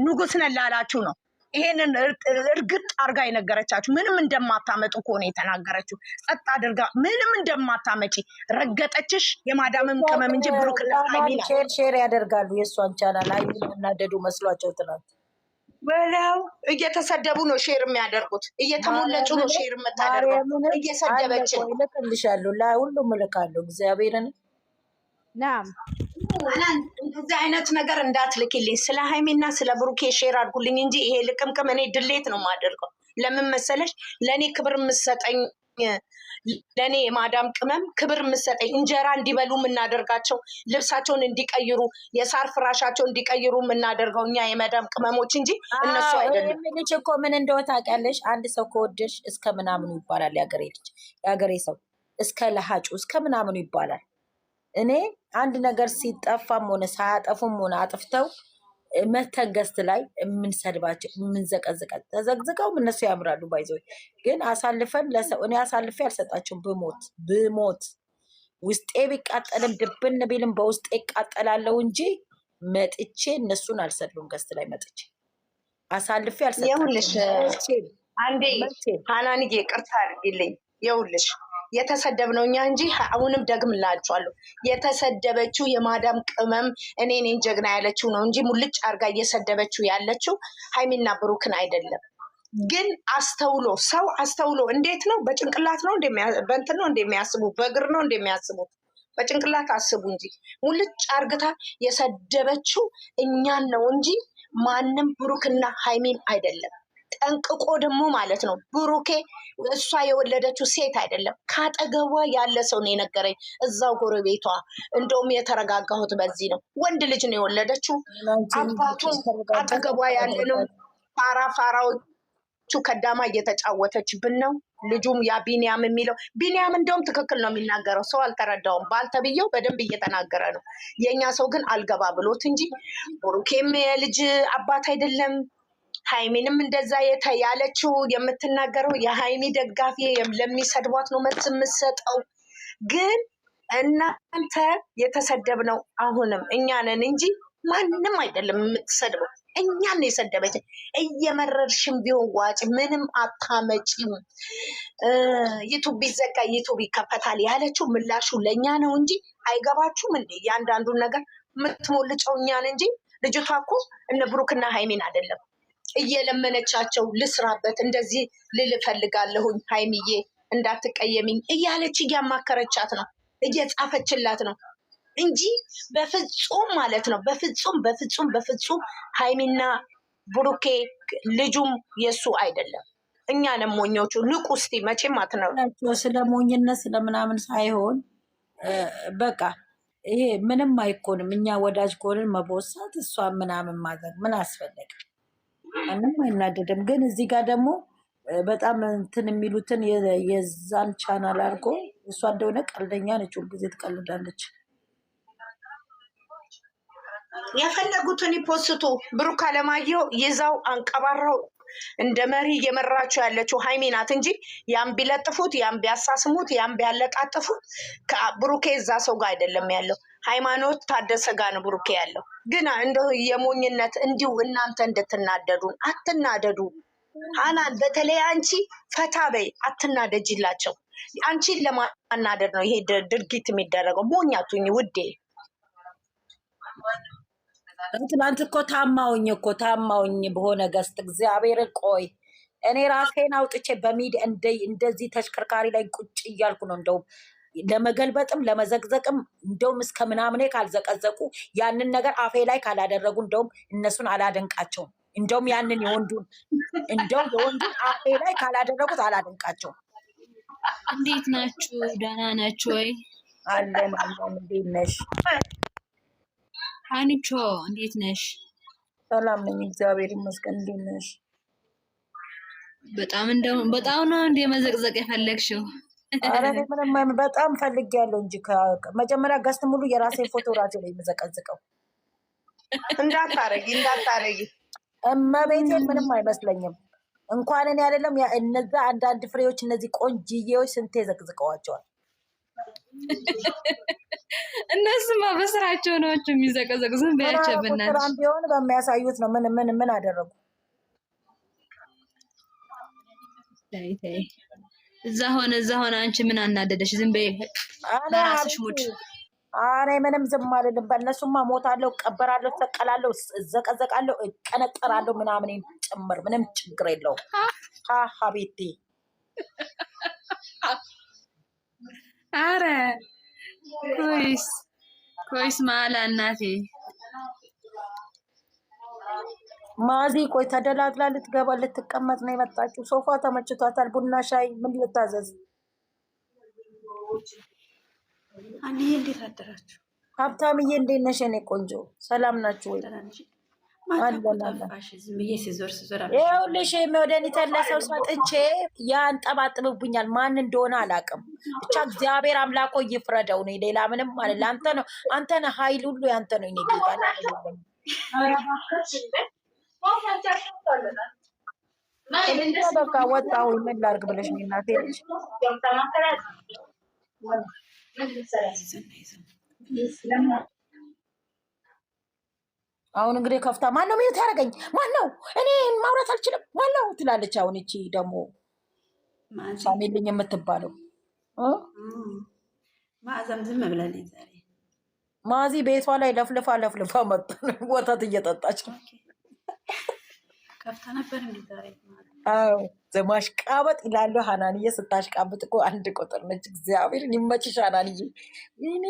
ንጉስ ነን ላላችሁ ነው ይሄንን እርግጥ አርጋ የነገረቻችሁ። ምንም እንደማታመጡ ከሆነ የተናገረችው ጸጥ አድርጋ ምንም እንደማታመጪ ረገጠችሽ። የማዳምም ቅመም እንጂ ብሩክና ሃይሚና ሼር ያደርጋሉ የእሷን ቻናል ላይ እናደዱ መስሏቸው ትናንት በለው እየተሰደቡ ነው ሼር የሚያደርጉት፣ እየተሞለጩ ነው ሼር የምታደርገው እየሰደበችን። እልክልሻለሁ ለሁሉም እልካለሁ እግዚአብሔርን ናም እንደዚህ አይነት ነገር እንዳትልክልኝ። ስለ ሃይሚና ስለ ብሩኬ ሼር አድርጉልኝ እንጂ ይሄ ልቅምቅም እኔ ድሌት ነው የማደርገው። ለምን መሰለሽ? ለእኔ ክብር የምሰጠኝ ለእኔ የማዳም ቅመም ክብር የምሰጠኝ እንጀራ እንዲበሉ የምናደርጋቸው ልብሳቸውን እንዲቀይሩ የሳር ፍራሻቸው እንዲቀይሩ የምናደርገው እኛ የማዳም ቅመሞች እንጂ እነሱ አይደለም። ልጅ እኮ ምን እንደው ታውቂያለሽ? አንድ ሰው ከወደሽ እስከ ምናምኑ ይባላል። ያገሬ ልጅ ያገሬ ሰው እስከ ለሃጩ እስከ ምናምኑ ይባላል። እኔ አንድ ነገር ሲጠፋም ሆነ ሳያጠፉም ሆነ አጥፍተው መተንገስት ላይ የምንሰድባቸው የምንዘቀዝቀት ተዘግዝቀው እነሱ ያምራሉ። ባይዘው ግን አሳልፈን ለሰው እኔ አሳልፌ አልሰጣቸውም። ብሞት ውስጤ ቢቃጠልም ድብን ቢልም በውስጤ ይቃጠላለው እንጂ መጥቼ እነሱን አልሰድብም። ገስት ላይ መጥቼ አሳልፌ አልሰጣቸውም። አንዴ ሃናንዬ ቅርታ አድርጊልኝ። ይኸውልሽ የተሰደብነው እኛ እንጂ አሁንም ደግምላችኋለሁ፣ የተሰደበችው የማዳም ቅመም እኔ ነኝ ጀግና ያለችው ነው እንጂ ሙልጭ አርጋ እየሰደበችው ያለችው ሃይሚና ብሩክን አይደለም። ግን አስተውሎ ሰው አስተውሎ እንዴት ነው? በጭንቅላት ነው በእንትን ነው እንደሚያስቡት፣ በእግር ነው እንደሚያስቡት። በጭንቅላት አስቡ እንጂ ሙልጭ አርግታ የሰደበችው እኛን ነው እንጂ ማንም ብሩክና ሃይሚን አይደለም። ጠንቅቆ ደግሞ ማለት ነው ብሩኬ እሷ የወለደችው ሴት አይደለም፣ ካጠገቧ ያለ ሰው ነው የነገረኝ። እዛው ጎረቤቷ። እንደውም የተረጋጋሁት በዚህ ነው። ወንድ ልጅ ነው የወለደችው። አባቱን አጠገቧ ያለ ነው። ፋራዎቹ ከዳማ እየተጫወተችብን ነው። ልጁም ያ ቢኒያም የሚለው ቢኒያም እንደውም ትክክል ነው የሚናገረው። ሰው አልተረዳውም። ባልተብየው በደንብ እየተናገረ ነው። የእኛ ሰው ግን አልገባ ብሎት እንጂ ብሩኬም የልጅ አባት አይደለም። ሃይሚንም እንደዛ ያለችው የምትናገረው የሃይሚ ደጋፊ ለሚሰድቧት ነው መልስ የምትሰጠው። ግን እናንተ የተሰደብነው አሁንም እኛ ነን እንጂ ማንም አይደለም የምትሰድበው። እኛን የሰደበች እየመረርሽም ቢሆን ዋጭ ምንም አታመጪም። ዩቱብ ቢዘጋ ዩቱብ ይከፈታል ያለችው ምላሹ ለእኛ ነው እንጂ አይገባችሁም እንዴ? እያንዳንዱን ነገር የምትሞልጨው እኛን እንጂ ልጅቷ እኮ እነ ብሩክና ሃይሚን አይደለም እየለመነቻቸው ልስራበት እንደዚህ ልል እፈልጋለሁኝ ሃይሚዬ እንዳትቀየሚኝ እያለች እያማከረቻት ነው፣ እየጻፈችላት ነው እንጂ በፍጹም ማለት ነው በፍጹም ሃይሚና ብሩኬ ልጁም የሱ አይደለም። እኛ ነን ሞኞቹ። ንቁ እስቲ መቼም አትነው። ስለ ሞኝነት ስለምናምን ሳይሆን በቃ ይሄ ምንም አይኮንም። እኛ ወዳጅ ከሆንን መቦሳት እሷ ምናምን ማድረግ ምን አስፈለገ? ምንም አይናደድም። ግን እዚህ ጋር ደግሞ በጣም እንትን የሚሉትን የዛን ቻናል አድርጎ እሷ እንደሆነ ቀልደኛ ነች፣ ሁልጊዜ ትቀልዳለች። የፈለጉትን ይፖስቱ። ብሩክ አለማየሁ ይዛው አንቀባራው እንደ መሪ እየመራቸው ያለችው ሃይሚ ናት እንጂ ያን ቢለጥፉት ያን ቢያሳስሙት ያን ቢያለጣጥፉት ብሩኬ እዛ ሰው ጋር አይደለም ያለው። ሃይማኖት ታደሰ ጋር ነው ብሩኬ ያለው። ግን እንደው የሞኝነት እንዲሁ እናንተ እንድትናደዱን አትናደዱ። ሃናን በተለይ አንቺ ፈታ በይ፣ አትናደጅላቸው። አንቺን ለማናደድ ነው ይሄ ድርጊት የሚደረገው። ሞኛቱኝ ውዴ። ትናንት እኮ ታማውኝ በሆነ ገስት እግዚአብሔር ቆይ እኔ ራሴን አውጥቼ በሚዲያ እንደዚህ ተሽከርካሪ ላይ ቁጭ እያልኩ ነው እንደውም ለመገልበጥም ለመዘግዘቅም እንደውም እስከ ምናምኔ ካልዘቀዘቁ ያንን ነገር አፌ ላይ ካላደረጉ እንደውም እነሱን አላደንቃቸውም። እንደውም ያንን የወንዱን አፌ ላይ ካላደረጉት አላደንቃቸውም። እንዴት ናችሁ? ደህና ናችሁ ወይ? አለን። እንዴት ነሽ አንቾ? እንዴት ነሽ? ሰላም ነኝ እግዚአብሔር ይመስገን። እንዴት ነሽ? በጣም ነው እንደ መዘቅዘቅ የፈለግሽው? አረ ምንም በጣም ፈልጌያለሁ እንጂ መጀመሪያ ገስት ሙሉ የራሴን ፎቶ ራሴ ላይ የምዘቀዝቀው እንዳታረጊ እመቤቴን ምንም አይመስለኝም። እንኳን እኔ አይደለም እነዛ አንዳንድ ፍሬዎች እነዚህ ቆንጅዬዎች ስንቴ ዘቅዝቀዋቸዋል። እነሱማ በስራቸው ነው የሚዘቀዘቁ። ዝም በያቸው በእናትሽ። ስራም ቢሆን በሚያሳዩት ነው። ምን አደረጉ? ተይ እዛ ሆነ አንቺ ምን አናደደሽ? ዝም በይ በራስሽ ሙድ። እኔ ምንም ዝም አልልም። በእነሱማ ሞታለሁ፣ ቀበራለሁ፣ ተቀላለሁ፣ ዘቀዘቃለሁ፣ እቀነጠራለሁ ምናምን ጭምር ምንም ችግር የለውም። ሀቢቲ አረ ኮይስ ማላ እናቴ ማዚ ቆይ ተደላድላ ልትገባ ልትቀመጥ ነው የመጣችው። ሶፋ ተመችቷታል። ቡና ሻይ ምን ልታዘዝ? አንዬ እንዴት አደራችሁ? ሀብታምዬ እንዴት ነሽ? የኔ ቆንጆ ሰላም ናችሁ ወይ? ይኸውልሽ ወደኒት ለሰው ሰጥቼ ያንጠባጥብብኛል። ማን እንደሆነ አላውቅም። ብቻ እግዚአብሔር አምላኮ ይፍረደው። ነው ሌላ ምንም ማለት ለአንተ ነው። አንተ ነህ ኃይል ሁሉ ያንተ ነው። እኔ ጌታ በቃ ወጣሁ። ምን ላድርግ ብለሽ ነው እናቴ ልጅ አሁን እንግዲህ ከፍታ ማን ነው ሚዩት ያደረገኝ? ማን ነው? እኔ ማውራት አልችልም። ማን ነው ትላለች። አሁን እቺ ደግሞ ሳሚልኝ የምትባለው ማዕዛም ዝም ብላለች ዛሬ። ማዚ ቤቷ ላይ ለፍልፋ መጣ ወተት እየጠጣች ነው። ከፍታ ነበር እንዴ ዛሬ? አዎ ዘማሽቃበጥ ይላሉ። ሀናንዬ ስታሽቃብጥ እኮ አንድ ቁጥር ነች። እግዚአብሔርን ይመችሽ ሀናንዬ። እኔ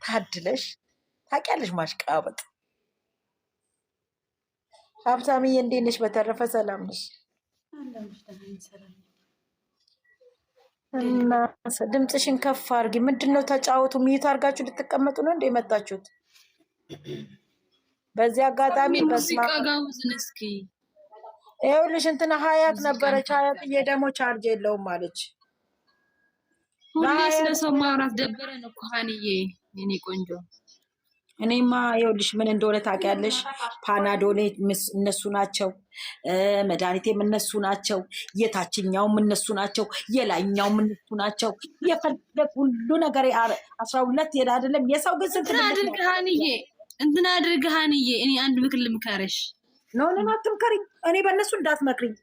ታድለሽ ታውቂያለሽ ማሽቃበጥ። ሀብታምዬ እንዴት ነሽ? በተረፈ ሰላም ነሽ? እና ድምፅሽን ከፍ አድርጊ። ምንድን ነው ተጫወቱ? ሚዩት አድርጋችሁ ልትቀመጡ ነው እንደ የመጣችሁት? በዚህ አጋጣሚ ሙዚቃ ጋውዝን እስኪ ይኸውልሽ እንትና ሀያት ነበረች። ሀያትዬ ደግሞ ቻርጅ የለውም አለች። ሁሌ ስለሰው ማውራት ደበረን እኮ ሀንዬ የኔ ቆንጆ። እኔማ ይኸውልሽ ምን እንደሆነ ታውቂያለሽ? ፓናዶሌ እነሱ ናቸው፣ መድኃኒቴም እነሱ ናቸው፣ የታችኛውም እነሱ ናቸው፣ የላይኛውም እነሱ ናቸው። የፈለግ ሁሉ ነገር 12 ሄዳ አይደለም የሰው ግን ስንት እንትን አድርግ ሀንዬ። እኔ አንድ ምክር ልምከርሽ። ኖ አትምከሪኝ። እኔ በእነሱ እንዳትመክሪኝ።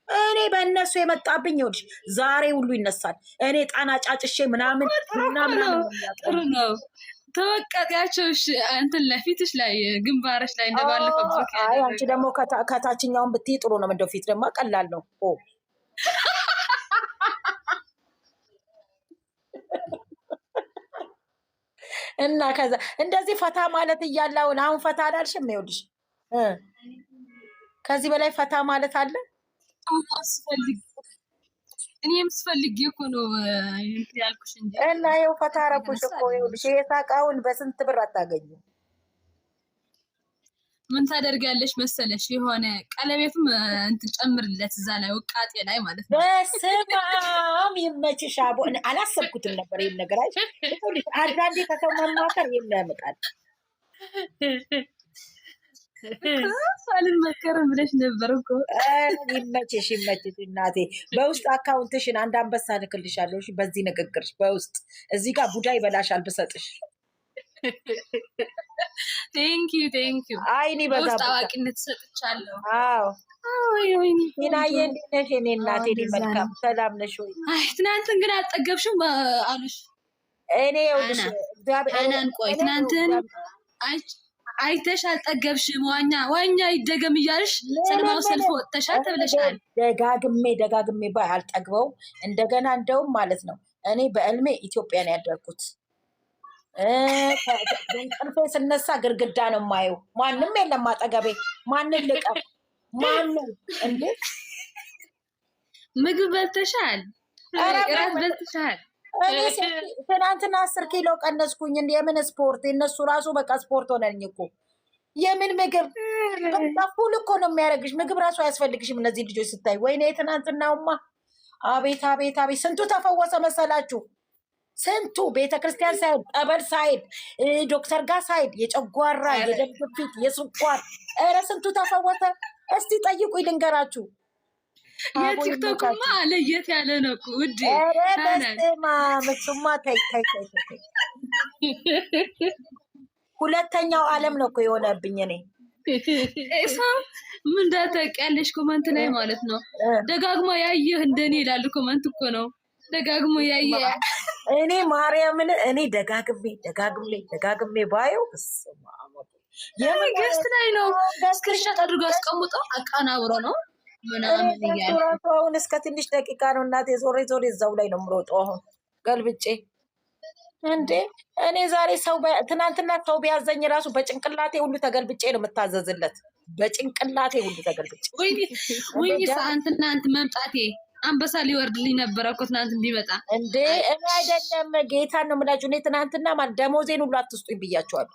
እኔ በእነሱ የመጣብኝ ይኸውልሽ ዛሬ ሁሉ ይነሳል። እኔ ጣና ጫጭሼ ምናምን ጥሩ ነው ተወቀጥያቸው እንትን ለፊትሽ ላይ ግንባርሽ ላይ እንደባለፈው ብሩክ። አይ አንቺ ደግሞ ከታችኛውን ብትይ ጥሩ ነው። እንደው ፊት ደግሞ ቀላል ነው። እና ከዛ እንደዚህ ፈታ ማለት እያለውን አሁን ፈታ አላልሽም? ይኸውልሽ ከዚህ በላይ ፈታ ማለት አለ? እኔም ስፈልግ እኮ ነው ያልኩሽ እንጂ። እና ይኸው ፈታ አደረኩሽ እኮ። ይኸውልሽ የሳቃውን በስንት ብር አታገኙም? ምን ታደርጋለሽ መሰለሽ? የሆነ ቀለቤቱም እንትን ጨምርለት እዛ ላይ ወቃጤ ላይ ማለት ነው። በስመ አብ ይመችሽ። አቦ አላሰብኩትም ነበር ይሄን ነገር። አይ አንዳንዴ ከሰው መማከር የሚያመጣል። አልመከርም ብለሽ ነበር እኮ። ይመችሽ እናቴ። በውስጥ አካውንትሽን አንድ አንበሳ ልክልሻለሁ። በዚህ ንግግርሽ በውስጥ እዚህ ጋር ቡዳ ይበላሻል ብሰጥሽ። ቴንኪዩ። አይኒ በዛ ታዋቂነት ሰጥቻለሁ። አዎ ይናየ እንዴት ነሽ የኔ እናቴ? መልካም ሰላም ነሽ ወይ? አይ ትናንትን ግን አልጠገብሽም አሉሽ። እኔ ይኸውልሽ ሀናን ቆይ ትናንትን አይተሽ አልጠገብሽም። ዋኛ ይደገም እያልሽ ሰልማው ሰልፍ ወጥተሻል ተብለሻል። ደጋግሜ ባይ አልጠግበው። እንደገና እንደውም ማለት ነው እኔ በእልሜ ኢትዮጵያን ያደርኩት እንቅልፌ ስነሳ ግርግዳ ነው የማየው። ማንም የለም አጠገቤ። ማንን ልቀር? ማንን እንዴ? ምግብ በልተሻል? እራት በልተሻል? ትናንትና 10 ኪሎ ቀነስኩኝ። የምን ስፖርት? የነሱ ራሱ በቃ ስፖርት ሆነልኝ እኮ። የምን ምግብ ፉል እኮ ነው የሚያደርግሽ። ምግብ ራሱ አያስፈልግሽም። እነዚህ ልጆች ስታይ ወይኔ ትናንትናውማ አቤት ስንቱ ተፈወሰ መሰላችሁ? ስንቱ ቤተክርስቲያን ሳይሄድ ጠበል ሳይሄድ ዶክተር ጋር ሳይሄድ የጨጓራ የደም ግፊት የስኳር ኧረ ስንቱ ተፈወሰ። እስቲ ጠይቁ ልንገራችሁ። የቲክቶክማ ለየት ያለ ነው እኮ ውዴ። ኧረ በስመ አብ እሱማ ተይ። ሁለተኛው ዓለም ነው እኮ የሆነብኝ እኔ ሰው ምን እንዳታውቂያለሽ ኮመንት ላይ ማለት ነው። ደጋግሞ ያየህ እንደኔ ይላሉ ኮመንት እኮ ነው ደጋግሞ ያየህ። እኔ ማርያምን እኔ ደጋግሜ ባየው ገስት ላይ ነው ስክሪንሾት አድርጎ አስቀምጠው አቀናብሮ ነው ምናምን እያለ አሁን እስከ ትንሽ ደቂቃ ነው እናቴ ዞሬ እዛው ላይ ነው የምሮጠው አሁን ገልብጬ እንዴ። እኔ ዛሬ ትናንትና ሰው ቢያዘኝ ራሱ በጭንቅላቴ ሁሉ ተገልብጬ ነው የምታዘዝለት። በጭንቅላቴ ሁሉ ተገልብጬ ወይ ትናንት መምጣቴ አንበሳ ሊወርድልኝ ነበረ እኮ ትናንት ቢመጣ እንዴ። እኔ አይደለም ጌታን ነው የምላችሁ። እኔ ትናንትና ደሞዜን ሁሉ አትስጡኝ ብያቸዋለሁ።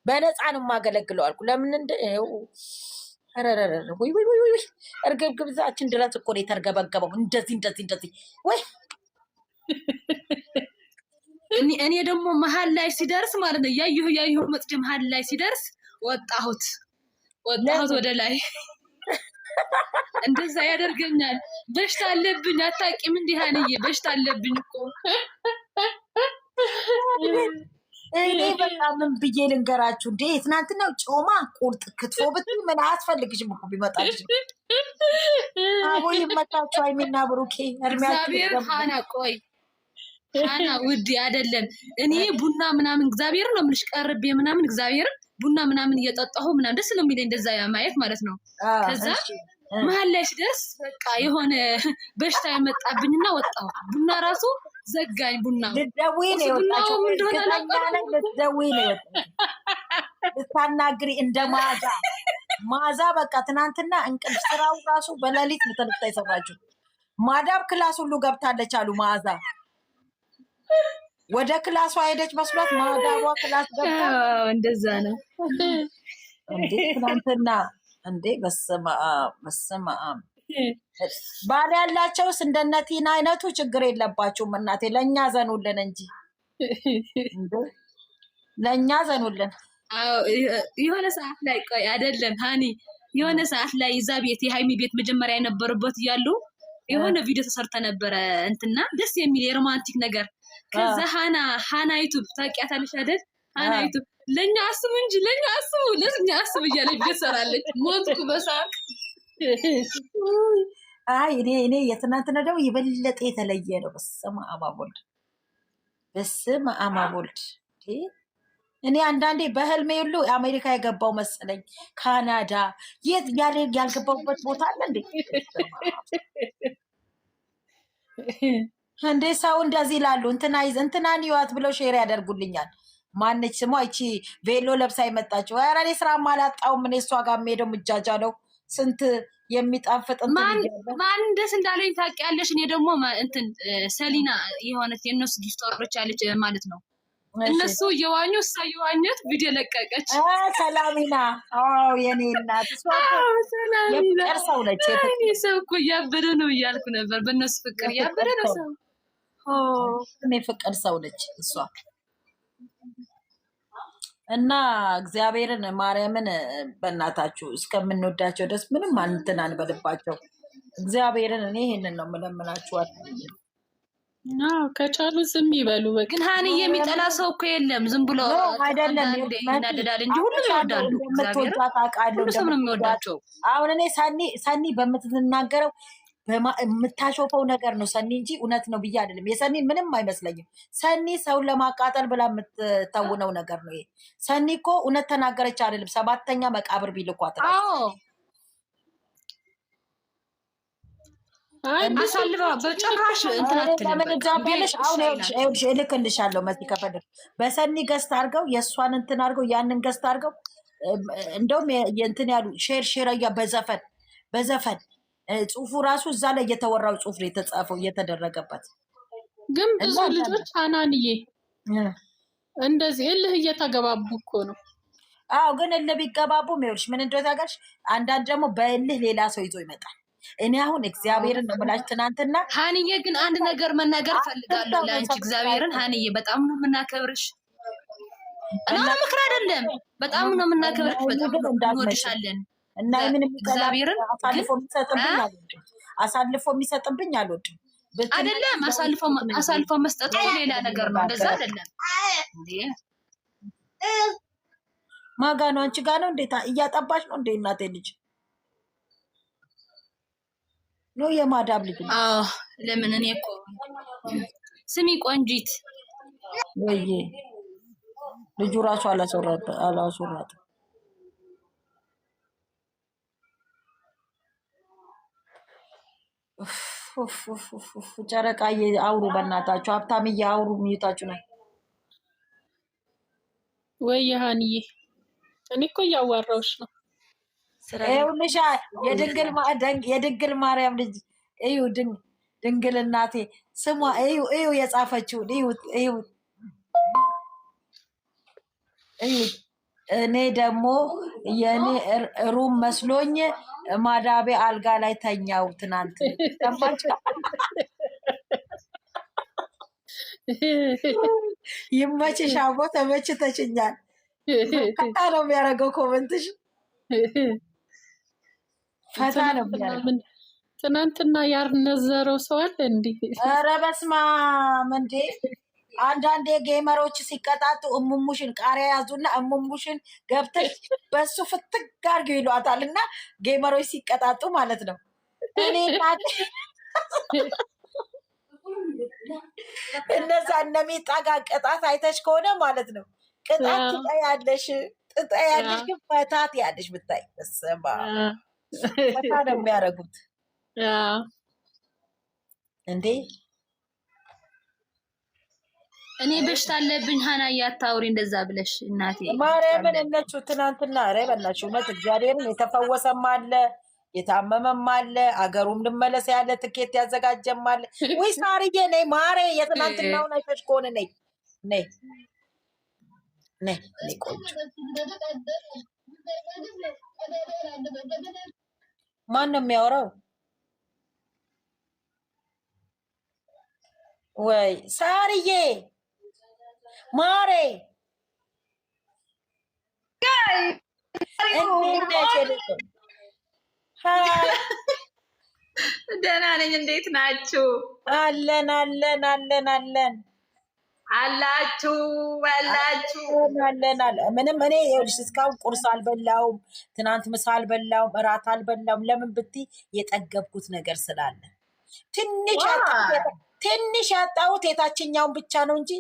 በነፃ ነው የማገለግለው አልኩ። ለምን ወይ እርግብግብዛችን ድረስ እኮ ነው የተርገበገበው። እንደዚህ ወይ እኔ ደግሞ መሀል ላይ ሲደርስ ማለት ነው ያየሁ መጥቼ መሀል ላይ ሲደርስ ወጣሁት ወደ ላይ። እንደዛ ያደርገኛል። በሽታ አለብኝ አታውቂም? እንዲህ አንዬ በሽታ አለብኝ እኮ እኔ በቃ ምን ብዬ ልንገራችሁ እንዴ። ትናንትና ጮማ ቁርጥ ክትፎ ብትይ ምን አያስፈልግሽም እኮ ቢመጣልሽ። አቦ ይመጣችሁ አይሚና ብሩኬ እግዚአብሔር ሃና ቆይ ሃና ውድ አይደለም። እኔ ቡና ምናምን እግዚአብሔር ነው የምልሽ ቀርቤ ምናምን እግዚአብሔር ቡና ምናምን እየጠጣሁ ምናምን ደስ ነው የሚለኝ እንደዛ ማየት ማለት ነው። ከዛ መሀል ላይ ሲደርስ በቃ የሆነ በሽታ የመጣብኝና ወጣሁ። ቡና ራሱ ዘጋኝ። ልትደውይ ነው የወጣችው። ልትደውይ ነው የወጣችው ልታናግሪ እንደ ማዛ በቃ ትናንትና እንቅልፍ ስራው ራሱ በሌሊት ተነስታ የሰራችው ማዳም ክላስ ሁሉ ገብታለች አሉ ማዛ። ወደ ክላሷ ሄደች መስሏት ማዳቧ ክላስ ገብታ እንደዛ ነው እንዴ ትናንትና። እንዴ በስመ አብ ባል ያላቸውስ እንደነ ቲና አይነቱ ችግር የለባቸውም። እናቴ ለእኛ ዘኑልን እንጂ ለእኛ ዘኑልን። የሆነ ሰዓት ላይ ቆይ አይደለም ሃኒ የሆነ ሰዓት ላይ እዛ ቤት የሃይሚ ቤት መጀመሪያ የነበረበት እያሉ የሆነ ቪዲዮ ተሰርተ ነበረ እንትና ደስ የሚል የሮማንቲክ ነገር። ከዛ ሃና ዩቱብ ታውቂያታለሽ አይደል? ሃና ዩቱብ ለኛ አስቡ እንጂ ለኛ አስቡ እያለች ትሰራለች። ሞትኩ በሳቅ። አይ እኔ የትናንትና ደግሞ የበለጠ የተለየ ነው። በስመ አብ ወልድ እኔ አንዳንዴ በህልሜ ሁሉ አሜሪካ የገባው መሰለኝ። ካናዳ የት ያልገባሁበት ቦታ አለ እንዴ? እንዴ ሰው እንደዚህ ይላሉ። እንትናን ይዋት ብለው ሼር ያደርጉልኛል። ማነች ስሟ? ይቺ ቬሎ ለብሳ የመጣችው። ኧረ እኔ ስራ አላጣሁም። እኔ እሷ ጋር የምሄደው ምጃጃለው ስንት የሚጣፍጥ ማን ደስ እንዳለኝ ታውቂያለሽ? እኔ ደግሞ እንትን ሰሊና የሆነች የእነሱ ጊፍተሮች ያለች ማለት ነው። እነሱ እየዋኙ እሷ እየዋኘት ቪዲዮ ለቀቀች። ሰላሚና የኔ እናት የፍቅር ሰው ነች። ሰው እኮ እያበደ ነው እያልኩ ነበር። በእነሱ ፍቅር እያበደ ነው ሰው። የፍቅር ሰው ነች እሷ። እና እግዚአብሔርን ማርያምን በእናታችሁ እስከምንወዳቸው ደስ ምንም አንትን አንበልባቸው። እግዚአብሔርን እኔ ይሄንን ነው የምለምናችኋል። ከቻሉ ዝም ይበሉ። ግን ሃኒ የሚጠላ ሰው እኮ የለም። ዝም ብሎ አይደለም ይናደዳል እንጂ ሁሉም ይወዳሉ። ሁሉ ሰው ነው የሚወዳቸው። አሁን እኔ ሰኒ በምትናገረው የምታሾፈው ነገር ነው ሰኒ እንጂ እውነት ነው ብዬ አይደለም። የሰኒ ምንም አይመስለኝም። ሰኒ ሰውን ለማቃጠል ብላ የምትተውነው ነገር ነው። ሰኒ እኮ እውነት ተናገረች አይደለም። 7ኛ መቃብር ቢልኳት አሳልባ በጭራሽ እልክልሻለሁ። መሲ ከፈለግ በሰኒ ገዝት አድርገው የእሷን እንትን አድርገው ያንን ገዝት አድርገው እንደውም እንትን ያሉ ሼር በዘፈን ጽሁፉ ራሱ እዛ ላይ የተወራው ጽሁፍ ነው የተጻፈው እየተደረገበት። ግን ብዙ ልጆች አናንዬ እንደዚህ እልህ እየተገባቡ እኮ ነው። አዎ ግን እልህ ቢገባቡም ይኸውልሽ ምን እንደው ታውቃለሽ፣ አንዳንድ ደግሞ በእልህ ሌላ ሰው ይዞ ይመጣል። እኔ አሁን እግዚአብሔርን ነው የምላሽ። ትናንትና ሃኒዬ ግን አንድ ነገር መናገር ፈልጋለሁ ለአንቺ። እግዚአብሔርን ሃኒዬ በጣም ነው የምናከብርሽ። እና ምክር አይደለም፣ በጣም ነው የምናከብርሽ፣ በጣም ነው እንወድሻለን። እና ምን እግዚአብሔርን አሳልፎ የሚሰጥብኝ አልወድም። አይደለም አሳልፎ መስጠት ሌላ ነገር ነው። እንደዛ አይደለም እንዴ? ማጋ ነው አንቺ ጋር ነው እንዴታ እያጠባሽ ነው እንዴ? እናቴ ልጅ ነው የማዳም ልጅ ነው። ለምን እኔ እኮ ስሚ ቆንጂት ወይ ልጁ ራሱ አላስወራት ጨረቃዬ አውሩ በእናታችሁ። ሀብታምዬ አውሩ ሚዩታችሁ ነው ወይ ሀኒዬ? እኔ እኮ እያዋራሁሽ ነው። ይኸውልሽ የድንግል ማርያም ልጅ እዩ ድንግል እናቴ ስሟ እዩ የጻፈችውን እዩ። እኔ ደግሞ የኔ ሩም መስሎኝ ማዳቤ አልጋ ላይ ተኛው ትናንት። ይመችሽ አቦ ተመችተሽኛል። ፈታ ነው የሚያደርገው ኮመንትሽ ፈታ ነው የሚያደርገው። ትናንትና ያርነዘረው ሰው አለ እንዴ? ኧረ በስመ አብ እንዴ! አንዳንዴ ጌመሮች ሲቀጣጡ እሙሙሽን ቃሪያ ያዙና እሙሙሽን ገብተሽ በሱ ፍትግ አድርጊው ይሏታል። እና ጌመሮች ሲቀጣጡ ማለት ነው። እኔ እነዛ እነሚጣ ጋር ቅጣት አይተሽ ከሆነ ማለት ነው ቅጣት ትጠያለሽ ግን ፈታት ያለሽ ብታይ በስመ አብ ፈታ ነው የሚያደርጉት እንዴ። እኔ በሽታ አለብኝ ሀና ያታውሪ እንደዛ ብለሽ እናቴ ማርያምን እነሱ ትናንትና ኧረ በእናትሽ እውነት እግዚአብሔርን የተፈወሰም አለ የታመመም አለ አገሩም ልመለስ ያለ ትኬት ያዘጋጀም አለ። ወይ ሳርዬ ነይ ማሬ የትናንትናውን አይተሽ ከሆነ ነይ ቆንጆ ማን ነው የሚያወራው? ወይ ሳርዬ ማሬ ደህና ነኝ። እንዴት ናችሁ? አለን አላችሁ ምንም እኔ ይኸውልሽ እስካሁን ቁርስ አልበላውም፣ ትናንት ምሳ አልበላውም፣ እራት አልበላውም። ለምን ብትይ የጠገብኩት ነገር ስላለ ትንሽ ያጣሁት የታችኛውን ብቻ ነው እንጂ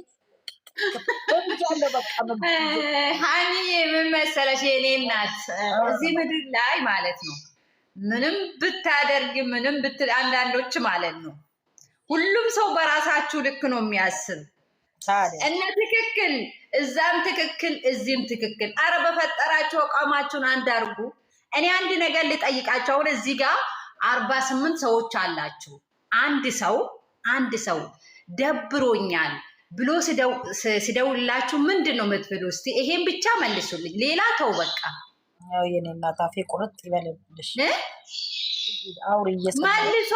ሀኒዬ ምን መሰለሽ የኔ እናት እዚህ ምድር ላይ ማለት ነው ምንም ብታደርግ ምንም ብትል አንዳንዶች ማለት ነው ሁሉም ሰው በራሳችሁ ልክ ነው የሚያስብ እና ትክክል እዛም ትክክል እዚህም ትክክል። አረ በፈጠራችሁ አቋማችሁን አንድ አድርጉ። እኔ አንድ ነገር ልጠይቃችሁ። አሁን እዚህ ጋር 48 ሰዎች አላችሁ። አንድ ሰው ደብሮኛል ብሎ ሲደውልላችሁ ምንድን ነው የምትብሉ? እስቲ ይሄን ብቻ መልሱልኝ። ሌላ ተው በቃ። ያው የኔ እናት አፌ ቁርጥ ይበልልሽ። አውሪ መልሷ።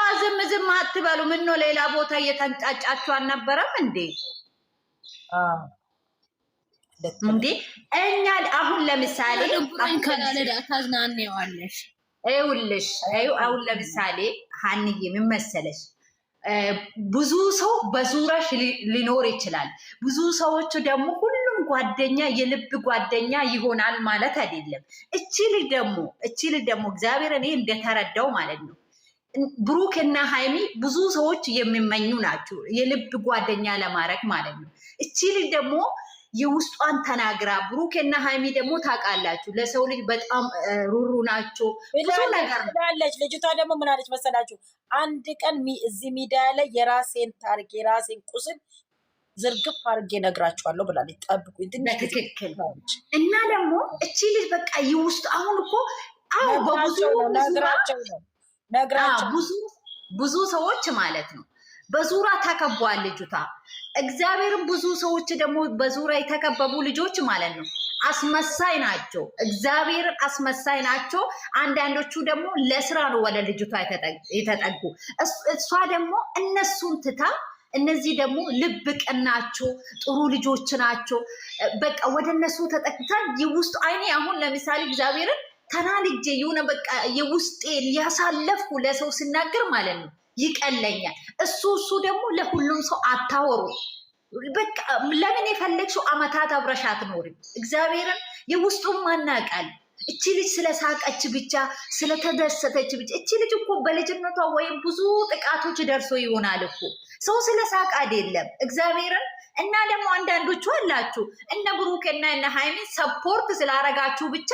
ዝም አትበሉ። ምን ነው ሌላ ቦታ እየተንጫጫችሁ አልነበረም እንዴ? እንዴ እኛ አሁን ለምሳሌ ከላለዳ ታዝናኔዋለሽ። ይኸውልሽ አሁን ለምሳሌ ሀንዬ ምን መሰለሽ ብዙ ሰው በዙሪያሽ ሊኖር ይችላል። ብዙ ሰዎች ደግሞ ሁሉም ጓደኛ የልብ ጓደኛ ይሆናል ማለት አይደለም። እቺ ልጅ ደግሞ እግዚአብሔር እኔ እንደተረዳው ማለት ነው ብሩክና ሃይሚ ብዙ ሰዎች የሚመኙ ናቸው የልብ ጓደኛ ለማድረግ ማለት ነው። እቺ ልጅ ደግሞ የውስጧን ተናግራ ብሩክና ሃይሚ ደግሞ ታውቃላችሁ ለሰው ልጅ በጣም ሩሩ ናቸው። ብዙ ነገር አለች ልጅቷ። ደግሞ ምን አለች መሰላችሁ? አንድ ቀን እዚህ ሚዲያ ላይ የራሴን ታሪክ የራሴን ቁስል ዝርግፍ አድርጌ ነግራችኋለሁ ብላለች። ጠብቁኝ ትክክል። እና ደግሞ እቺ ልጅ በቃ የውስጥ አሁን እኮ ብዙ ሰዎች ማለት ነው በዙሪያ ተከቧል ልጅቷ። እግዚአብሔርን ብዙ ሰዎች ደግሞ በዙሪያ የተከበቡ ልጆች ማለት ነው አስመሳይ ናቸው። እግዚአብሔርን አስመሳይ ናቸው። አንዳንዶቹ ደግሞ ለስራ ነው ወደ ልጅቷ የተጠጉ። እሷ ደግሞ እነሱን ትታ እነዚህ ደግሞ ልብ ቅን ናቸው፣ ጥሩ ልጆች ናቸው። በቃ ወደ እነሱ ተጠቅታ የውስጡ አይኔ አሁን ለምሳሌ እግዚአብሔርን ተናልጄ የሆነ በቃ የውስጤን ያሳለፍኩ ለሰው ስናገር ማለት ነው ይቀለኛል። እሱ ደግሞ ለሁሉም ሰው አታወሩ። በቃ ለምን የፈለግሽው አመታት አብረሽ አትኖሪም? እግዚአብሔርን የውስጡን ማናቃል። እቺ ልጅ ስለሳቀች ብቻ ስለተደሰተች ብቻ እቺ ልጅ እኮ በልጅነቷ ወይም ብዙ ጥቃቶች ደርሶ ይሆናል እኮ ሰው ስለሳቅ አይደለም። እግዚአብሔርን እና ደግሞ አንዳንዶቹ አላችሁ እነ ብሩክና እነ ሃይሚን ሰፖርት ስላረጋችሁ ብቻ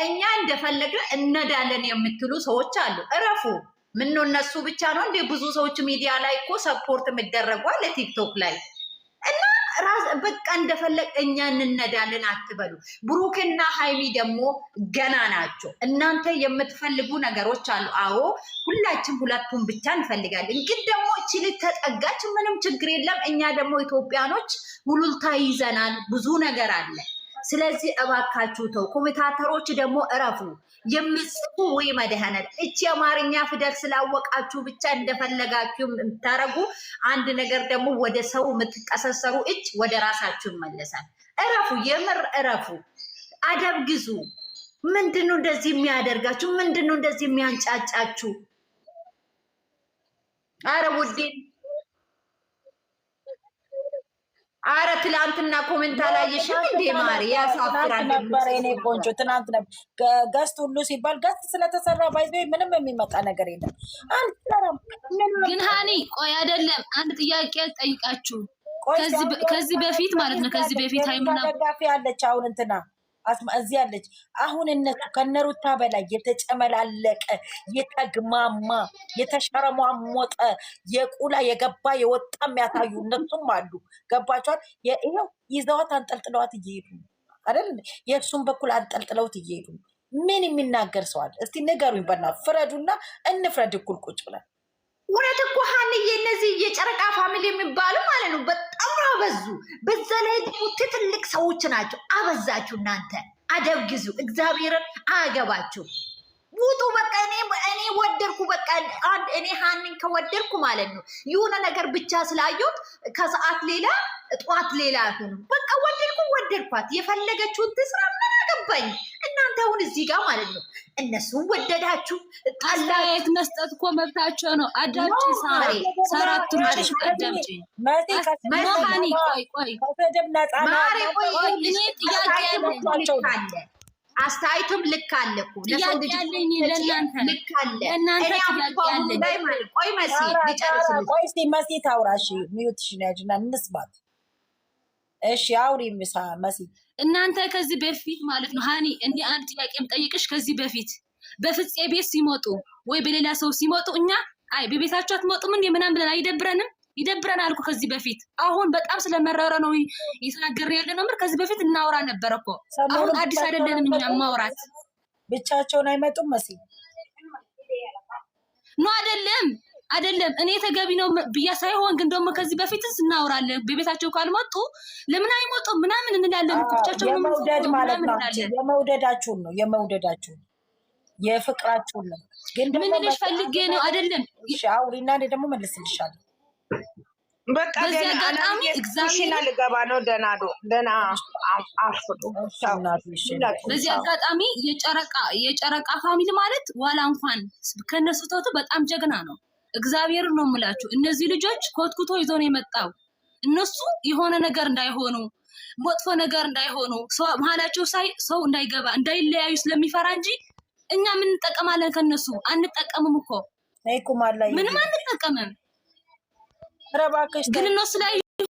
እኛ እንደፈለግን እነዳለን የምትሉ ሰዎች አሉ። እረፉ። ምነው እነሱ ብቻ ነው እንደ ብዙ ሰዎች ሚዲያ ላይ እኮ ሰፖርት የሚደረጓል ለቲክቶክ ላይ እና በቃ እንደፈለግ እኛ እንነዳለን አትበሉ። ብሩክና ሃይሚ ደግሞ ገና ናቸው። እናንተ የምትፈልጉ ነገሮች አሉ። አዎ ሁላችን ሁለቱን ብቻ እንፈልጋለን። ግን ደግሞ እቺ ልጅ ተጠጋች፣ ምንም ችግር የለም። እኛ ደግሞ ኢትዮጵያኖች ውሉልታ ይዘናል፣ ብዙ ነገር አለ። ስለዚህ እባካችሁ ተው። ኮሜንታተሮች ደግሞ እረፉ። የምጽፉ ወይ መድኃኒት እቺ የአማርኛ ፊደል ስላወቃችሁ ብቻ እንደፈለጋችሁ የምታረጉ አንድ ነገር ደግሞ ወደ ሰው የምትቀሰሰሩ እጅ ወደ ራሳችሁ ይመለሳል። እረፉ፣ የምር እረፉ። አደብ ግዙ። ምንድነው እንደዚህ የሚያደርጋችሁ? ምንድነው እንደዚህ የሚያንጫጫችሁ? አረ ውዴ አረ ትላንትና ኮሜንት አላየሽም እንዴ ማሪ? ያሳፍራል ነበር። እኔ ቆንጆ ትናንት ነበር ገስት ሁሉ ሲባል ገስት ስለተሰራ ባይዘ ምንም የሚመጣ ነገር የለም። ግን ሃኒ ቆይ አይደለም አንድ ጥያቄ አልጠይቃችሁ። ከዚህ በፊት ማለት ነው ከዚህ በፊት ሃይሙና ደጋፊ አለች አሁን እንትና እዚህ አለች። አሁን እነሱ ከነሩታ በላይ የተጨመላለቀ የተግማማ የተሸረሟሞጠ የቁላ የገባ የወጣ የሚያሳዩ እነሱም አሉ። ገባቸዋል። ይኸው ይዘዋት አንጠልጥለዋት እየሄዱ አይደል? የእሱም በኩል አንጠልጥለውት እየሄዱ ምን የሚናገር ሰው አለ? እስቲ ንገሩኝ። በእናትህ ፍረዱና እንፍረድ እኩል ቁጭ ብለን። እውነት እኮ ሀንዬ እነዚህ የጨረቃ ፋሚሊ የሚባሉ ማለት ነው በጣም አበዙ። በዛ ላይ ትልቅ ሰዎች ናቸው። አበዛችሁ እናንተ። አደብ ግዙ። እግዚአብሔርን አያገባችሁ። ውጡ በቃ። እኔ ወደድኩ በቃ። እኔ ሀንን ከወደድኩ ማለት ነው የሆነ ነገር ብቻ ስላየሁት ከሰዓት ሌላ ጠዋት ሌላ አይሆንም። በቃ ወደድኳት። የፈለገችውን ትስራ። ምን አገባኝ? እናንተ አሁን እዚህ ጋር ማለት ነው እነሱን ወደዳችሁ አስተያየት መስጠት እኮ መብታቸው ነው። አዳምጪ ሳሪ ሰራት ትሩጭ አዳምጪ ማሃኒ ቆይ እኔ ጥያቄ አለ። አስተያየቱም ልክ አለ እኮ ጥያቄ አለኝ ለእናንተ ልክ አለ። ለእናንተ ጥያቄ አለኝ። ቆይ መሲ ሊጨርስልኝ። ቆይ እስኪ መሲ ታውራሽ ሚዩትሽን ያጅና እንስባት። እሺ አውሪ መሲ። እናንተ ከዚህ በፊት ማለት ነው ሃኒ እንዲ አንድ ጥያቄ የምጠይቅሽ ከዚህ በፊት በፍፄ ቤት ሲመጡ ወይ በሌላ ሰው ሲመጡ እኛ አይ በቤታቸው አትመጡም እንዴ ምናምን ብለን አይደብረንም? ይደብረናል እኮ ከዚህ በፊት። አሁን በጣም ስለመረረ ነው እየተናገርን ያለ ነው። ከዚህ በፊት እናወራ ነበር እኮ። አሁን አዲስ አይደለንም እኛ ማውራት። ብቻቸውን አይመጡም መሲ ነው አይደለም። እኔ ተገቢ ነው ብያ ሳይሆን ግን ደግሞ ከዚህ በፊት እናወራለን። በቤታቸው ካልመጡ ለምን አይመጡም ምናምን እንላለን እኮ። ብቻቸው ነው የመውደድ ማለት ነው። የመውደዳችሁን ነው የፍቅራችሁን ነው። ግን ደግሞ ምን ልሽ ፈልጌ ነው አይደለም። እሺ አውሪና ደግሞ መልስልሻለሁ። በቃ በዚህ አጋጣሚ እግዚአብሔር ልገባ ነው። ደህና አርፍዱ። በዚህ አጋጣሚ የጨረቃ ፋሚሊ ማለት ዋላ እንኳን ከነሱ ተውቶ በጣም ጀግና ነው። እግዚአብሔር ነው የምላችሁ። እነዚህ ልጆች ኮትኩቶ ይዞ ነው የመጣው። እነሱ የሆነ ነገር እንዳይሆኑ መጥፎ ነገር እንዳይሆኑ መሀላቸው ሰው እንዳይገባ እንዳይለያዩ ስለሚፈራ እንጂ እኛ ምን እንጠቀማለን? ከነሱ አንጠቀምም እኮ ምንም አንጠቀምም። ግን እነሱ ላይ